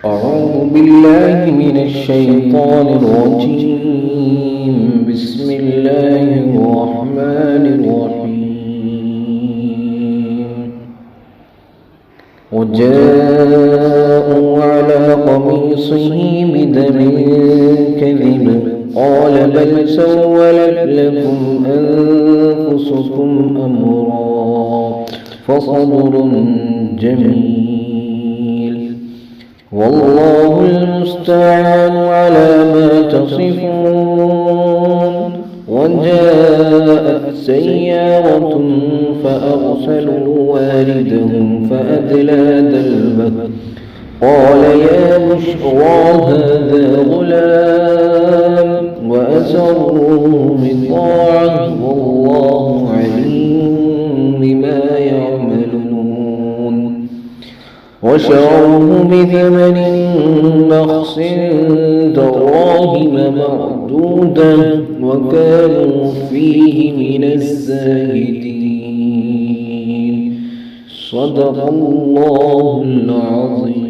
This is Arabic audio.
أعوذ بالله من الشيطان الرجيم. بسم الله الرحمن الرحيم. وجاءوا على قميصه بدم كذب قال بل سولت لكم أنفسكم أمرا فصبر جميل والله المستعان على ما تصفون. وجاءت سيارة فأرسلوا واردهم فأدلى دلوه قال يا بشرى هذا غلام وأسروه بضاعة والله عليم بما يعملون. وشروه بثمن بخس دراهم معدودة وكانوا فيه من الزاهدين. صدق الله العظيم.